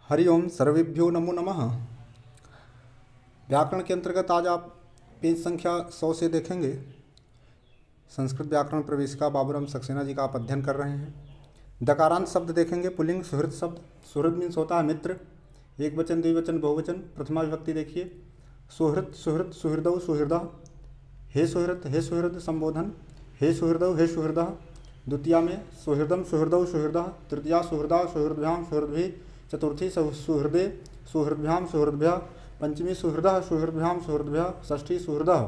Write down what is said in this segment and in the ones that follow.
हरि ओम सर्वेभ्यो नमो नमः। व्याकरण के अंतर्गत आज आप पेज संख्या 100 से देखेंगे। संस्कृत व्याकरण प्रवेशिका बाबूराम सक्सेना जी का आप अध्ययन कर रहे हैं। दकारांत शब्द देखेंगे। पुल्लिंग सुहृद शब्द। सुहृद मीन्स होता है मित्र। एक वचन, द्विवचन, बहुवचन। प्रथमा विभक्ति देखिए। सुहृद, सुहृद, सुहृदौ, सुहृदा। हे सुहृद, हे सुहृद संबोधन। हे सुहृदौ, हे सुहृदा। द्वितीया में सुहृदम, सुहृदौ, सुहृदा। तृतीया सुहृदा, सुहृद्भ्याम, सुहृद्भिः। चतुर्थी सुहृदे, सुहृद्भ्याम, सुहृद्भ्यः। पंचमी सुहृदः, सुहृद्भ्याम, सुहृद्भ्यः। षष्ठी सुहृदः,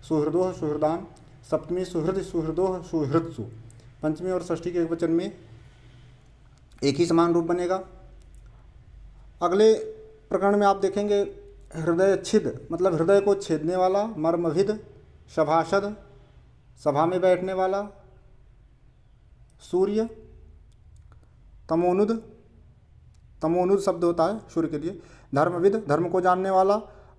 सुहृदोः, सुहृदाम। सप्तमी सुहृद, सुहृदोः, सुहृत्सु। पंचमी और षष्ठी के एक वचन में एक ही समान रूप बनेगा। अगले प्रकरण में आप देखेंगे हृदय छिद, मतलब हृदय को छेदने वाला। मर्मभिद, सभासद, सभा में बैठने वाला। सूर्य, तमोनुद, तमोनुद शब्द होता है सूर्य के लिए। धर्मविद, धर्म को जानने वाला।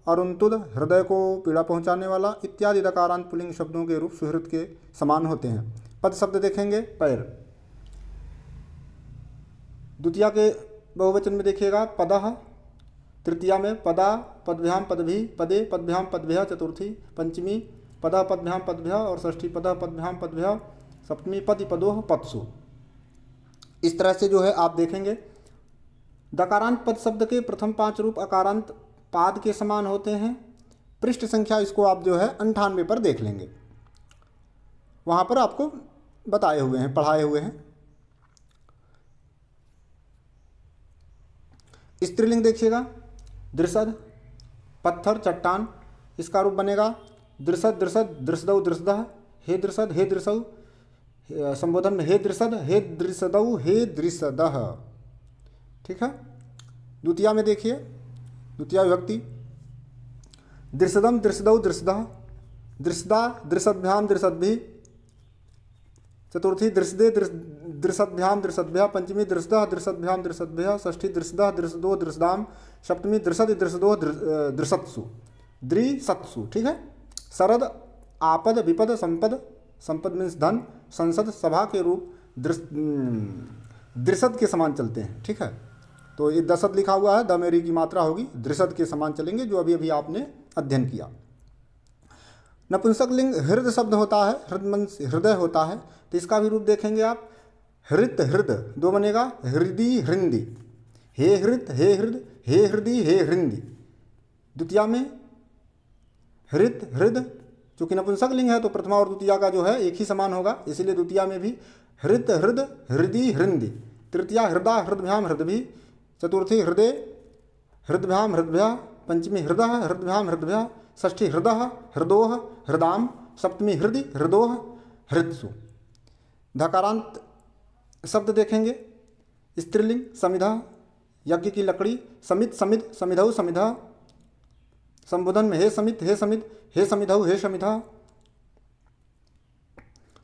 अरुंतुद, हृदय को पीड़ा पहुंचाने वाला। इत्यादि दकारांत पुल्लिंग शब्दों के रूप सुहृद के समान होते हैं। पद शब्द देखेंगे। पैर। द्वितीया के बहुवचन में देखिएगा पदः। तृतीया में पदा, पदभ्याम, पदभी, पदे, पदभ्याम, पदभ्यः। चतुर्थी पंचमी पदः, पदभ्याम, पदभ्यः। और षष्ठी पदः, पदभ्याम, पदभ्यः। सप्तमी पति, पदोह, पत्सु। इस तरह से जो है आप देखेंगे। दकारांत पद शब्द के प्रथम 5 रूप अकारांत पाद के समान होते हैं। पृष्ठ संख्या इसको आप जो है 98 पर देख लेंगे, वहाँ पर आपको बताए हुए हैं, पढ़ाए हुए हैं। स्त्रीलिंग देखिएगा। दृसद, पत्थर, चट्टान। इसका रूप बनेगा दृसद, दृसद, दृसदौ, दृसदः। हे दृसद, हे दृसौ। संबोधन में हे दृसद, हे दृसदौ, हे दृसदः। ठीक है। द्वितीया में देखिए, द्वितीया विभक्ति। दृसदम, दृसदौ, दृसदः। दृसदा, दृसद्भ्याम, दृसद्भिः। चतुर्थी दृसदे, दृसद्भ्याम, दृसद्भ्यः। पंचमी दृसदः, दृसद्भ्याम, दृसद्भ्यः। षष्ठी दृसदः, दृसदो, दृसदाम। सप्तमी दृसद, दृसदो, दृसत्सु, द्रिसत्सु। ठीक है। शरद, आपद, विपद, संपद। संपद मीन्स धन। संसद, सभा के रूप दृसद के समान चलते हैं। ठीक है। तो ये दसद लिखा हुआ है, दमेरी की मात्रा होगी। दृसद के समान चलेंगे, जो अभी अभी आपने अध्ययन किया। नपुंसक लिंग हृद शब्द होता है। हृद मन हृदय होता है। तो इसका भी रूप देखेंगे आप। हृत, हृद, दो बनेगा। हृदि, हृंदी। हे हृत, हे हृद, हे हृदि, हे हृंदी। द्वितीया में हृत, हृद। चूँकि नपुंसक लिंग है तो प्रथमा और द्वितीया का जो है एक ही समान होगा, इसलिए द्वितीया में भी हृत, हृद, हृदि, हृंदी। तृतीया हृदा, हृदभ्याम, हृदभि। चतुर्थी हृदय, हृदभ्याम, हृदभ्यः। पंचमी हृदः, हृदभ्याम, हृदभ्यः। षष्ठी हृदः, हृदोह, हृदाम। सप्तमी हृदि, हृदोह, हृत्सु। धकारांत शब्द देखेंगे। स्त्रीलिंग समिधा, यज्ञ की लकड़ी। समित, समिध, समिधौ, समिधा। संबोधन में हे समित, हे समित, हे समिधौ, हे समिधा।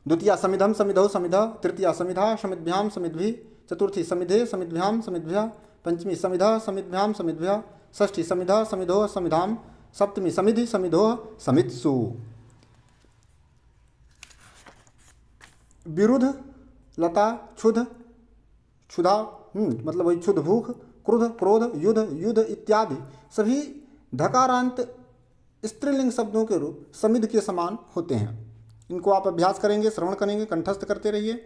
द्वितीया समिधम, समिधौ, समिधा। तृतीया समिधा, समिद्भ्याम, समिद्भिः। चतुर्थी समिधे, समिद्भ्याम, समिद्भ्यः। पंचमी समिधा, समिद्भ्याम, समिद्भ्यः। षष्ठी समिधा, समिधोः, समिधाम। सप्तमी समिधि, समिधोः, समित्सु। विरुद्ध, लता, क्षुध, क्षुधा, मतलब वही क्षुध, भूख, क्रोध, क्रोध, युद्ध, युद्ध इत्यादि सभी धकारांत स्त्रीलिंग शब्दों के रूप समिध के समान होते हैं। इनको आप अभ्यास करेंगे, श्रवण करेंगे, कंठस्थ करते रहिए।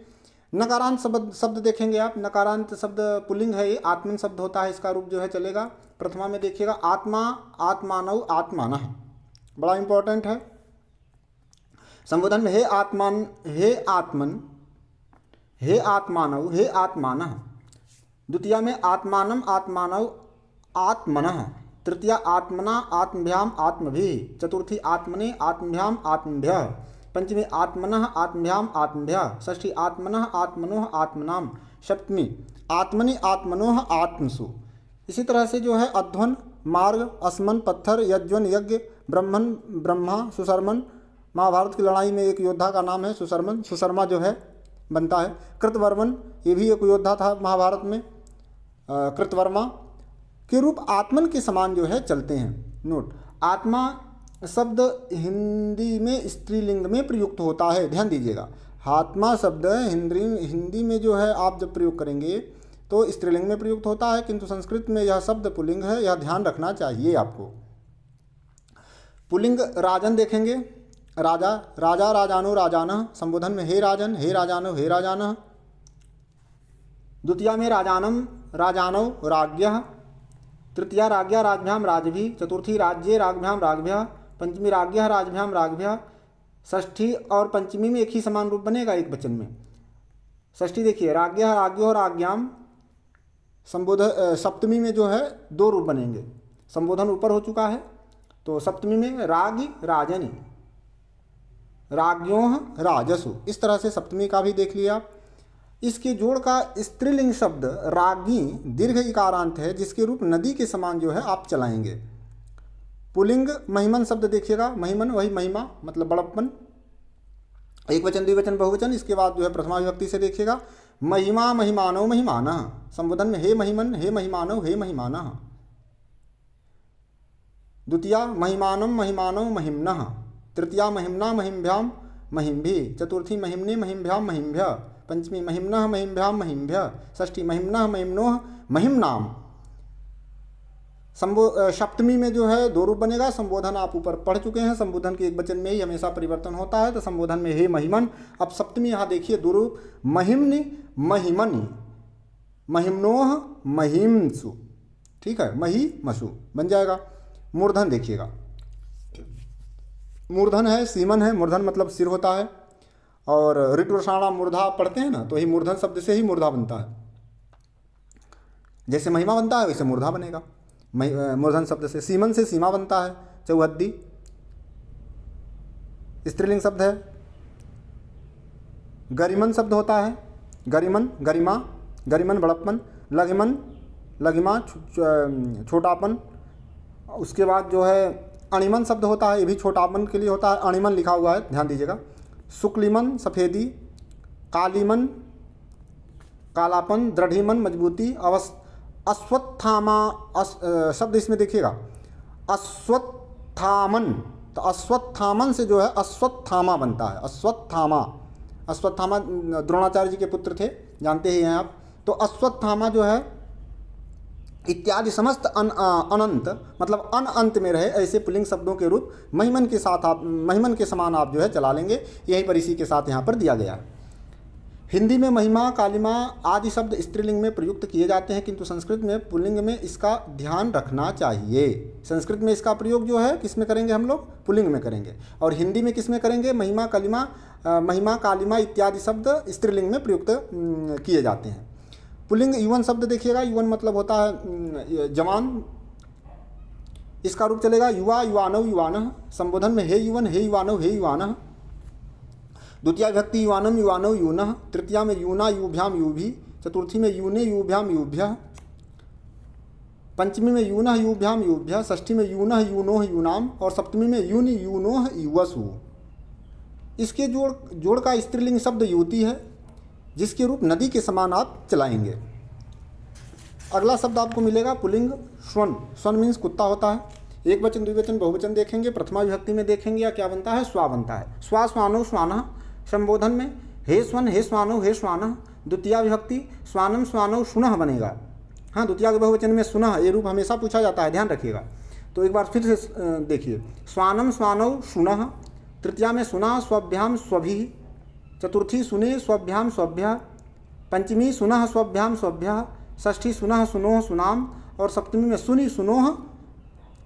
नकारांत शब्द देखेंगे आप। नकारांत शब्द पुल्लिंग है, ये आत्मन शब्द होता है। इसका रूप जो है चलेगा। प्रथमा में देखिएगा आत्मा, आत्मानौ, आत्मानः। बड़ा इंपॉर्टेंट है। संबोधन में हे आत्मान, हे आत्मन, हे आत्मानौ, हे आत्मानः। द्वितीया में आत्मानम, आत्मानौ, आत्मनः। तृतीया आत्मना, आत्मभ्याम, आत्मभिः। चतुर्थी आत्मने, आत्मभ्याम, आत्मभ्यः। पंचमी आत्मनः, आत्मभ्याम, आत्मभ्यः। षष्ठी आत्मनः, आत्मनोः, आत्मनाम। सप्तमी आत्मनि, आत्मनोः, आत्मसु। इसी तरह से जो है अध्वन, मार्ग, अस्मन, पत्थर, यज्वन, यज्ञ, ब्रह्मन, ब्रह्मा, सुशर्मन। महाभारत की लड़ाई में एक योद्धा का नाम है सुशर्मन। सुशर्मा जो है बनता है। कृतवर्मन, ये भी एक योद्धा था महाभारत में। कृतवर्मा के रूप आत्मन के समान जो है चलते हैं। नोट, आत्मा शब्द हिंदी में स्त्रीलिंग में प्रयुक्त होता है, ध्यान दीजिएगा। आत्मा शब्द हिंदी में जो है आप जब प्रयोग करेंगे तो स्त्रीलिंग में प्रयुक्त होता है, किंतु संस्कृत में यह शब्द पुल्लिंग है, यह ध्यान रखना चाहिए आपको। पुल्लिंग राजन देखेंगे, राजा, राजा राजानो राजानः, संबोधन में हे राजन, हे राजानो, हे राजानः। द्वितीया में राजानम, राजानौ, राज्ञः। तृतीया राज्ञा राज्ञाम राजभी। चतुर्थी राज्ये राज्ञाम राज्ञः। पंचमी राज्ञः राज्ञाम राज्ञः। षष्ठी और पंचमी में एक ही समान रूप बनेगा एक वचन में। षष्ठी देखिए, राज्ञः राज्ञो राज्ञाम। सप्तमी में जो है दो रूप बनेंगे, संबोधन ऊपर हो चुका है, तो सप्तमी में रागी राजनी, राज्ञों राजसु। इस तरह से सप्तमी का भी देख लिया। इसके जोड़ का स्त्रीलिंग शब्द रागी दीर्घ इकारांत है, जिसके रूप नदी के समान जो है आप चलाएंगे। पुल्लिंग महिमन शब्द देखिएगा, महिमन वही महिमा मतलब बड़प्पन, एक वचन द्विवचन बहुवचन। इसके बाद जो है प्रथमा विभक्ति से देखिएगा, महिमा महिमानव महिमानः। संबोधन में हे महिमन, हे महिमानव, हे महिमानः। द्वितीया महिमानम महिमानव महिम्नः। तृतीया महिम्ना महिम्भ्याम महिम्भि। चतुर्थी महिम्ने महिम्भ्याम महिम्भ्य। पंचमी महिम्नः महिम्भ्याम महिम्भ्य। षष्ठी महिम्नः महिम्नोः महिम्नाम। सप्तमी में जो है दो रूप बनेगा, संबोधन आप ऊपर पढ़ चुके हैं, संबोधन के एक वचन में ही हमेशा परिवर्तन होता है, तो संबोधन में हे महिमन। अब सप्तमी यहाँ देखिए दो रूप, महिम्नि महिमनि, महिम्नोः महिम्सु, ठीक है, महिमसु बन जाएगा। मूर्धन देखिएगा, मूर्धन है, सीमन है, मूर्धन मतलब सिर होता है, और ऋटुरषाणा मूर्धा पढ़ते हैं ना, तो यही मूर्धन शब्द से ही मूर्धा बनता है। जैसे महिमा बनता है वैसे मूर्धा बनेगा मूर्धन शब्द से। सीमन से सीमा बनता है, चौहद्दी स्त्रीलिंग शब्द है। गरिमन शब्द होता है, गरिमन गरिमा, गरिमन बड़प्पन, लघिमन लघिमा छोटापन। उसके बाद जो है अणिमन शब्द होता है, ये भी छोटापन के लिए होता है, अणिमन लिखा हुआ है, ध्यान दीजिएगा। शुक्लिमन सफ़ेदी, कालीमन कालापन, दृढ़ीमन मजबूती, अश्वत्थामा शब्द इसमें देखिएगा, अश्वत्थामन, तो अश्वत्थामन से जो है अश्वत्थामा बनता है, अश्वत्थामा। अश्वत्थामा द्रोणाचार्य जी के पुत्र थे, जानते ही हैं आप। तो अश्वत्थामा जो है इत्यादि समस्त अनंत मतलब अंत में रहे, ऐसे पुल्लिंग शब्दों के रूप महिमन के साथ आप महिमन के समान आप जो है चला लेंगे। यहीं पर इसी के साथ यहाँ पर दिया गया है। हिंदी में महिमा, कालिमा आदि शब्द स्त्रीलिंग में प्रयुक्त किए जाते हैं, किंतु संस्कृत में पुल्लिंग में इसका ध्यान रखना चाहिए। संस्कृत में इसका प्रयोग जो है किस में करेंगे हम लोग, पुल्लिंग में करेंगे, और हिंदी में किस में करेंगे, महिमा कालिमा इत्यादि शब्द स्त्रीलिंग में प्रयुक्त किए जाते हैं। पुल्लिंग युवन शब्द देखिएगा, युवन मतलब होता है जवान, इसका रूप चलेगा युवा युवानव युवानः। संबोधन में हे युवन, हे युवानव, हे युवानः। द्वितीया विभक्ति युवानम युवानव यूनः। तृतीया में यूना युभ्याम युभी। चतुर्थी में यूने युभ्याम युभ्यः। पंचमी में यूनः युभ्याम युभ्यः। षष्ठी में यूनः यूनोह यूनाम, और सप्तमी में यूनि यूनोह युवसु। इसके जोड़ का स्त्रीलिंग शब्द युवती है, जिसके रूप नदी के समान आप चलाएंगे। अगला शब्द आपको मिलेगा पुल्लिंग स्वन। स्वन मीन्स कुत्ता होता है। एक वचन द्विवचन बहुवचन देखेंगे, प्रथमा विभक्ति में देखेंगे या क्या बनता है, स्वा बनता है। स्वा स्वानो स्वानः। संबोधन में हे स्वन, हे स्वानो, हे स्वानः। द्वितीया विभक्ति स्वानम स्वानौ शुनः बनेगा। हाँ, द्वितीया के बहुवचन में सुनः ये रूप हमेशा पूछा जाता है, ध्यान रखिएगा। तो एक बार फिर से देखिए, स्वानम स्वानौ शुनः। तृतीया में सुना स्वभ्याम स्वभिः। चतुर्थी सुने स्वभ्याम स्वभ्यः। पंचमी सुनः स्वभ्याम स्वभ्यः। षष्ठी सुनः सुनोह सुनाम, और सप्तमी में सुनि सुनोह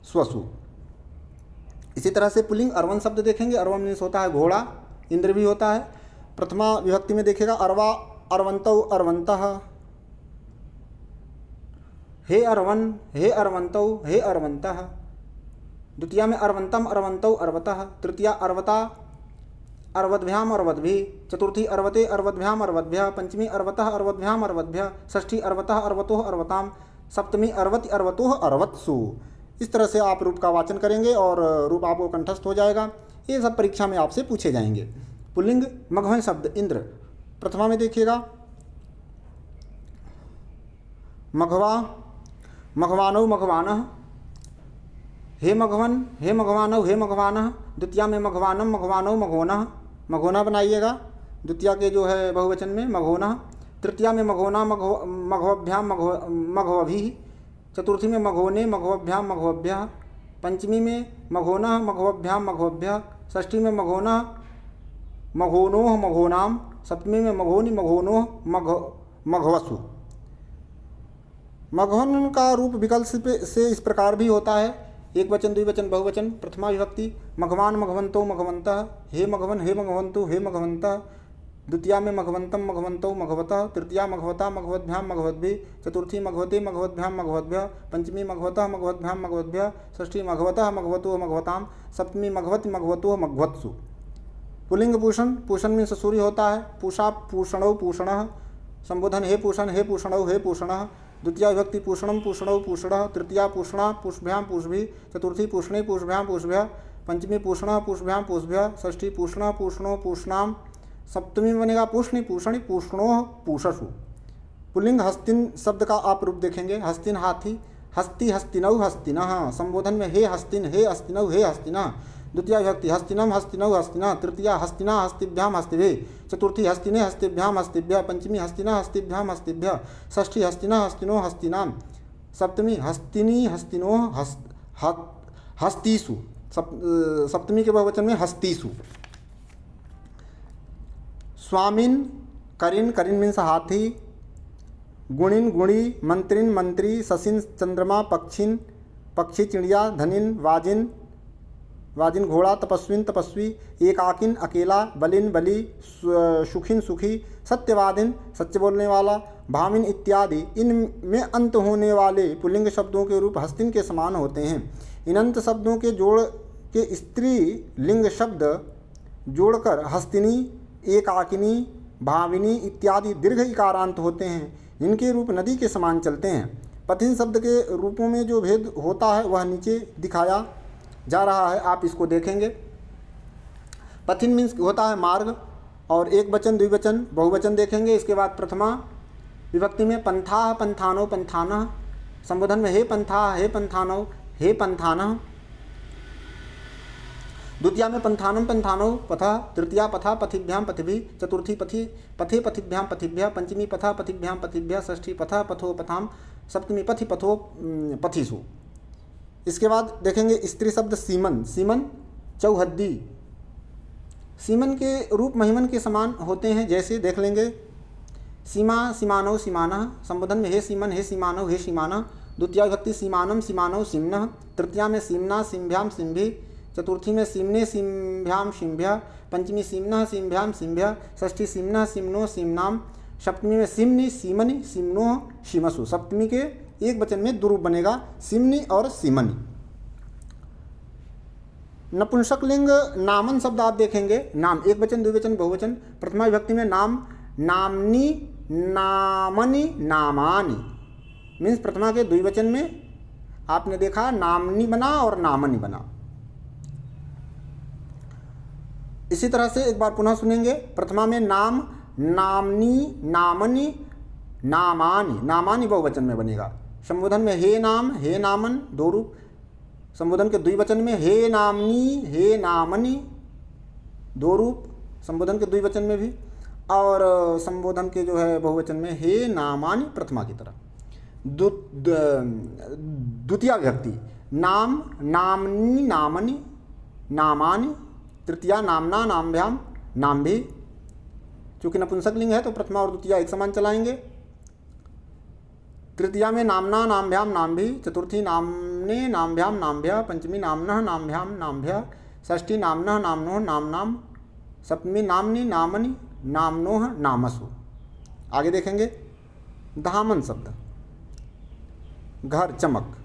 स्वसु। इसी तरह से पुल्लिंग अर्वन शब्द देखेंगे। अर्वन मीन्स होता है घोड़ा, इंद्र भी होता है। प्रथमा विभक्ति में देखिएगा, अरवा अर्वन्तौ अर्वन्तः। हे अर्वन, हे अर्वन्तौ, हे अर्वन्तः। द्वितीया में अर्वन्तम अर्वन्तौ अर्वतः। तृतीया अर्वता अर्वद्भ्याम अर्वद्भिः। चतुर्थी अर्वते अर्वद्भ्याम अर्वद्भ्यः। पंचमी अर्वतः अर्वद्भ्याम अर्वद्भ्यः। षष्ठी अर्वतः अर्वतोः अर्वताम। सप्तमी अर्वति अर्वतोः अर्वत्सु। इस तरह से आप रूप का वाचन करेंगे और रूप आपको कंठस्थ हो जाएगा। ये सब परीक्षा में आपसे पूछे जाएंगे। पुल्लिंग मघवन शब्द इंद्र। प्रथमा में देखिएगा, मघवा मघवानौ मघवानः। हे मघवन, हे मघवानौ, हे मघवानः। द्वितीया में मघवानम मघवानौ मघोनः, मघोना बनाइएगा। द्वितीया के जो है बहुवचन में मघोनः। तृतीया में मघोना मघवभ्याम मघवभिः, चतुर्थी में मघोने मघवभ्याम मघवभ्यः, पंचमी में मघोनः मघवभ्याम मघवभ्यः, षष्ठी में मघोनः मघोनोः मघोनाम, सप्तमी में मघोनि मघोनोः मघवसु। मघवन का रूप विकल्प से इस प्रकार भी होता है, एक वचन द्विवचन बहुवचन। प्रथमा विभक्ति मघवान मघवंतो मघवन्तः, हे मघवन हे मघवन्तु हे मघवन्तः। द्वितीया में मघवंतम मघवन्तौ मघवतः, तृतीया मघवता मघवद्भ्याम मघवद्भिः, चतुर्थी मघवते मघवद्भ्याम मघवद्भ्यः, पंचमी मघवतः मघवद्भ्याम मघवद्भ्यः, षष्ठी मघवतः मघवतुः मघवताम, सप्तमी मघवति मघवतुः मघवत्सु। पुल्लिंग पूषण, पूषण में ससूरी होता है, पूषा पूषणौ पूषणः, संबोधन हे पूषणौ हे पूषणः। द्वितीया विभक्ति पूषणम पूषणौ पूषणः, तृतीया पूषणा पुष्भ्याम पुष्भिः, चतुर्थी पूषणे पुष्भ्याम पुष्भ्यः, पंचमी पूषणः पुष्भ्याम पुष्भ्यः, षष्ठी पूषणः पूषणो पूषणाम, सप्तमी बनेगा पूषणी पूषणी पूषणोः पूषसु। पुल्लिंग हस्तिन शब्द का आप रूप देखेंगे, हस्तिन हाथी, हस्ति हस्तिनौ हस्तिनः, संबोधन में हे हस्तिन हे हस्तिनौ हे हस्तिनः। द्वितीया विभक्ति हस्तिनम हस्तिनौ हस्तिनः, तृतीया हस्तिना हस्तिभ्याम हस्तिभिः, चतुर्थी हस्तिने हस्तिभ्याम हस्तिभ्यः, पंचमी हस्तिना हस्तिभ्याम हस्तिभ्यः, षष्ठी हस्तिना हस्तिनो हस्तिनाम, सप्तमी हस्तिनी हस्तिनो हस्तीसु। सप्तमी के बहुवचन में हस्तीसु। स्वामिन करिन, करिन मीन्स हाथी, गुणिन गुणी, मंत्रिन मंत्री, शशिन चंद्रमा, पक्षिन पक्षी चिड़िया, धनिन वाजिन वाजिन घोड़ा, तपस्विन तपस्वी, एकाकिन अकेला, बलिन बली, सुखिन सुखी, सत्यवादिन सत्य बोलने वाला, भामिन इत्यादि। इनमें अंत होने वाले पुल्लिंग शब्दों के रूप हस्तिन के समान होते हैं। इन अंत शब्दों के जोड़ के स्त्री लिंग शब्द जोड़कर हस्तिनी, एकाकिनी, भाविनी इत्यादि दीर्घ इकारांत होते हैं। इनके रूप नदी के समान चलते हैं। पथिन शब्द के रूपों में जो भेद होता है वह नीचे दिखाया जा रहा है, आप इसको देखेंगे। पथिन मीन्स होता है मार्ग, और एक वचन द्विवचन बहुवचन देखेंगे। इसके बाद प्रथमा विभक्ति में पंथा पंथानो पंथानः, संबोधन में हे पंथा हे पंथानौ हे पंथानः। द्वितीया में पंथानम पंथानौ पथः, तृतीया पथा पथिभ्याम पथिभिः, चतुर्थी पथे पथिभ्याम पथिभ्यः, पंचमी पथा पथिभ्याम पथिभ्यः, षष्ठी पथा पथो पथाम, सप्तमी पथि पथो पथिषु। इसके बाद देखेंगे स्त्री शब्द सीमन, सीमन चौहद्दी। सीमन के रूप महिमन के समान होते हैं, जैसे देख लेंगे सीमा सीमानौ सीमानः, संबोधन में हे सीमन हे सीमानौ हे सीमानः। द्वितीया विभक्ति सीमानम सीमानौ सीमनः, तृतीया में सीमना सीमभ्याम सीमभिः, चतुर्थी में सीमने सीमभ्याम सीमभ्यः, पंचमी सीमनः सीमभ्याम सीमभ्यः, षष्ठी सीमनः सीमनो सीमनाम, सप्तमी में सीमनि सीमनि सीमनोः सीमसु। सप्तमी के एक वचन में दो रूप बनेगा, सीमनी और सीमनी। नपुंसक लिंग नामन शब्द आप देखेंगे, नाम एक वचन द्विवचन बहुवचन। प्रथमा विभक्ति में नाम, नामनी नामनि नामानि, मीन्स प्रथमा के द्विवचन में आपने देखा नामनी बना और नामनी बना। इसी तरह से एक बार पुनः सुनेंगे, प्रथमा में नाम, नामनी नामनी नामानि, नामानि बहुवचन में बनेगा। संबोधन में हे नाम हे नामन दो रूप। संबोधन के द्विवचन में हे नामनी हे नामनी दो रूप, संबोधन के द्विवचन में भी। और संबोधन के जो है बहुवचन में हे नामानि प्रथमा की तरह। द्वितीया विभक्ति नाम नामनी नामनि नामानि, तृतीया नामना नामभ्याम नामभि। चूँकि नपुंसक लिंग है तो प्रथमा और द्वितीया एक समान चलाएंगे। तृतीया में नामना नामभ्याम नामभि, चतुर्थी नामने नामभ्याम नामभ्यः, पंचमी नामनः नामभ्याम नामभ्यः, षष्ठी नामनः नामनोः नामनाम, सप्तमी नामनि नामनि नामनोः नामसु। आगे देखेंगे धामन शब्द, घर चमक,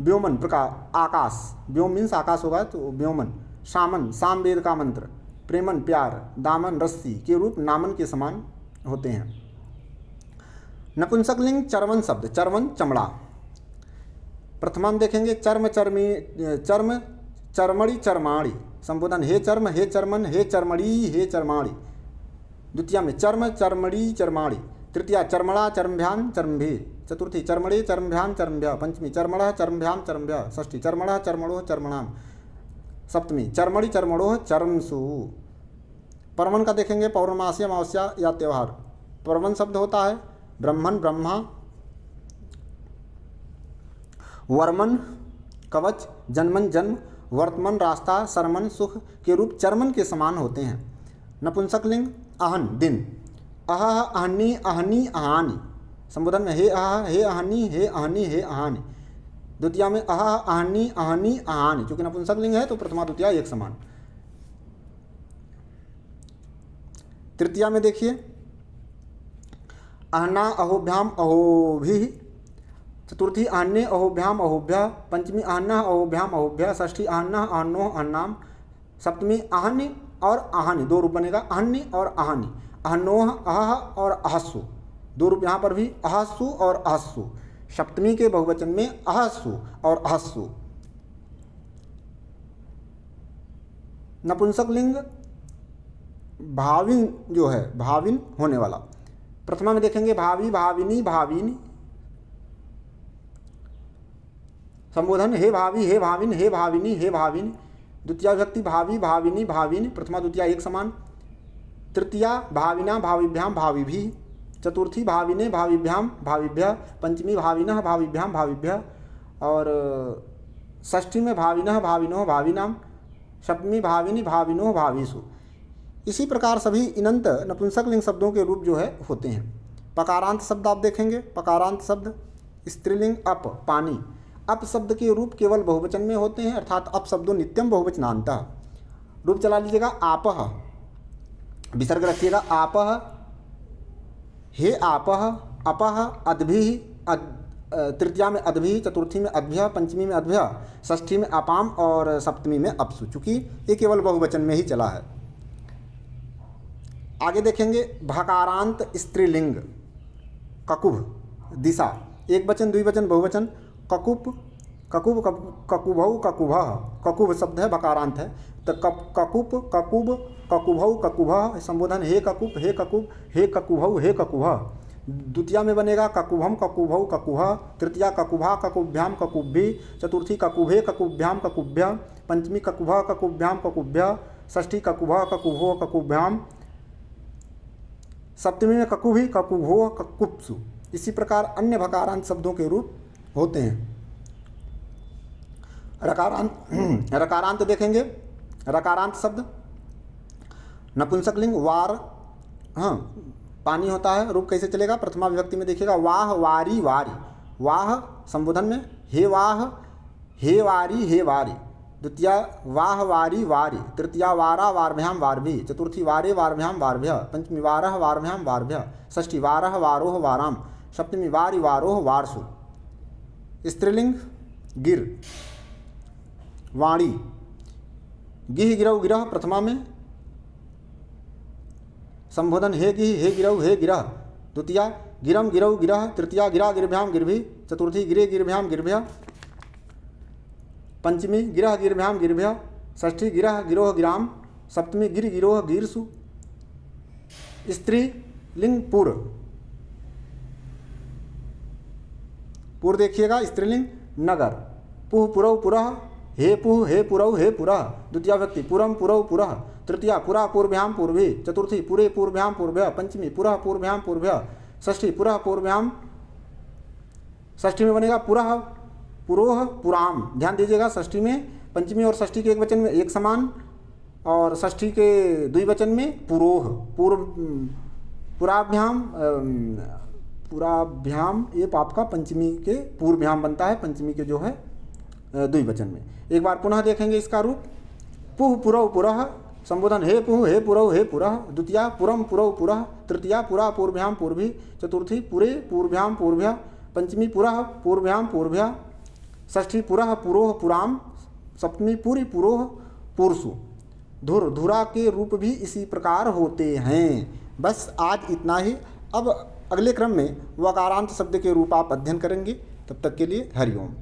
व्योमन प्रकार आकाश, व्योम मीन्स आकाश होगा तो व्योमन, सामन साम वेद का मंत्र, प्रेमन प्यार, दामन रस्सी के रूप नामन के समान होते हैं। नपुंसक लिंग चर्मन शब्द, चर्मन चमड़ा। प्रथमा में देखेंगे चर्म चर्मी चर्म चर्मणि चर्माणि, संबोधन हे चर्म हे चर्मन हे चर्मणि हे चर्माणि। द्वितीया में चर्म चर्मणि चर्माणि, तृतीया चर्मणा चर्मभ्याम चर्मभि, चतुर्थी चर्मणे चर्मभ्याम चर्मभ्यः, पंचमी चर्मणः चर्मभ्याम चर्मभ्यः, षष्ठी चर्मणः चर्मणोः चर्मणाम, सप्तमी चर्मणि चर्मणोः चर्मसु। पर्वन का देखेंगे पौर्णमासी, अमावस्या या त्यौहार। पर्वन शब्द होता है ब्रह्मन ब्रह्मा, वर्मन कवच, जन्मन जन्म, वर्तमन रास्ता, शर्मन सुख के रूप चर्मन के समान होते हैं। नपुंसकलिंग अहन दिन, अह अहनी अहनी अहानी, संबोधन में हे अह हे अहनी हे अहनी हे अहानी। द्वितीया में अह अहनी अहनी अहानी, चूंकि नपुंसकलिंग है तो प्रथमा द्वितीया एक समान। तृतीया में देखिए अहना अहोभ्याम अहोभि, चतुर्थी अहन्य अहोभ्याम अहोभ्य, पंचमी अहन्ना अहोभ्याम अहोभ्य, षष्ठी अहन्ना अहन्नो अहन्नाम, सप्तमी अहन्य और अहन्य, दो रूप बनेगा अहन्य और अहन्य, अहन्नोह अह और अहस्सु, दो रूप यहाँ पर भी अहस्सु और अहस्सु। सप्तमी के बहुवचन में अहस्सु और अहस्सु। नपुंसकलिंग भाविन जो है भाविन होने वाला। प्रथमा में देखेंगे भावी भाविनी भाविनी, संबोधन हे भावी हे भाविन हे भाविनी हे भाविनी। द्वितीया विभक्ति भावी भाविनी भाविनी, प्रथमा द्वितीया एक समान। तृतीया भाविना भाविभ्याम भाविभी, चतुर्थी भाविने भाविभ्याम भाविभ्य, पंचमी भाविनः भाविभ्याम भाविभ्य और षष्ठी में भाविनः भाविनो भाविनाम, सप्तमी भाविनी भाविनो भाविसु। इसी प्रकार सभी इनंत नपुंसकलिंग शब्दों के रूप जो है होते हैं। पकारांत शब्द आप देखेंगे, पकारांत शब्द स्त्रीलिंग अप पानी, अप शब्द के रूप केवल बहुवचन में होते हैं, अर्थात अप शब्दों नित्यम बहुवचनांतः। रूप चला लीजिएगा आपह, विसर्ग रखिएगा आपह, हे आपह, अपह, अद्भि, तृतीया में अद्भि, चतुर्थी में अद्भ्य, पंचमी में अद्भ्य, षष्ठी में अपाम और सप्तमी में अपसु, चूँकि ये केवल बहुवचन में ही चला है। आगे देखेंगे भकारांत स्त्रीलिंग ककुभ, दिशा, एक वचन द्विवचन बहुवचन, ककुप ककुब ककुभौ ककुभः, ककुभ शब्द है भकारांत है, तो ककुप ककुब ककुभौ ककुभः, संबोधन हे ककुप हे ककुब हे ककुभौ हे ककुभः। द्वितीया में बनेगा ककुभम ककुभौ ककुभः, तृतीया ककुभा ककुभ्याम ककुभि, चतुर्थी ककुभे ककुभ्याम ककुभ्य, पंचमी ककुभः ककुभ्याम ककुभ्य, षष्ठी ककुभः ककुभो ककुभ्याम, सप्तमी में ककुभि ककुभो ककुप्सु। इसी प्रकार अन्य भकारांत शब्दों के रूप होते हैं। रकारांत देखेंगे, रकारांत शब्द नपुंसकलिंग वार, हाँ पानी होता है, रूप कैसे चलेगा, प्रथमा विभक्ति में देखिएगा वाह वारी वारी, वाह संबोधन में हे वाह हे वारी हे वारी, द्वितीया वाह वारी वारी, तृतीया वारा वारभ्याम वारभी, चतुर्थी वारे वारभ्याम वारभ्य, पंचमी वारह वारभ्याम वारभ्य, षष्ठी वारह वारोह वाराम, सप्तमी वारी वारोह वारसु। स्त्रीलिंग गिर वाणी, गिह गिरौ गिरह, प्रथमा में संबोधन हे गिह हे गिरौ हे गिरह, द्वितीया गिरम गिरौ गिरह, तृतीया गिरा गिरभ्याम गिरभि, चतुर्थी गिरे गिरभ्याम गिरभ्य, पंचमी गिरह गिरभ्याम गिरभ्य, षष्ठी गिरह गिरोह गिराम, सप्तमी गिर गिरोह गिरसु। स्त्री लिंग पुर, पुर देखिएगा स्त्रीलिंग नगर, पुह पुरौ पुरः, हे पुह हे पुरौ हे पुरः, द्वितीया व्यक्ति पुरम पुरौ पुरः, तृतीया पुरा पूर्भ्याम पूर्वे, चतुर्थी पुरे पूर्भ्याम पूर्भ्य, पंचमी पुरः पूर्भ्याम पूर्भ्य, षष्ठी पुरः पूर्भ्याम, षष्ठी में बनेगा पुरः पुरोह पुराम। ध्यान दीजिएगा षष्ठी में पंचमी और षष्ठी के एक वचन में एक समान और षष्ठी के द्विवचन में पुरोह, पुराभ्याम पुराभ्याम, ये आपका पंचमी के पूर्वभ्याम बनता है, पंचमी के जो है द्विवचन में। एक बार पुनः देखेंगे इसका रूप, पुह पुरौ पुरः, संबोधन हे पुह हे पुरौ हे पुरः, द्वितीया पुरम पुरौ पुरः, तृतीया पुरा पूर्भ्याम पूर्वी, चतुर्थी पुरे पूर्भ्याम पूर्भ्य, पंचमी पुरः पूर्भ्याम पूर्भ्य, षष्ठी पुरः पुरोह पुराम, सप्तमी पुरी पुरोह पुरसु। धुर धुरा के रूप भी इसी प्रकार होते हैं। बस आज इतना ही। अब अगले क्रम में वकारांत शब्द के रूप आप अध्ययन करेंगे। तब तक के लिए हरिओम।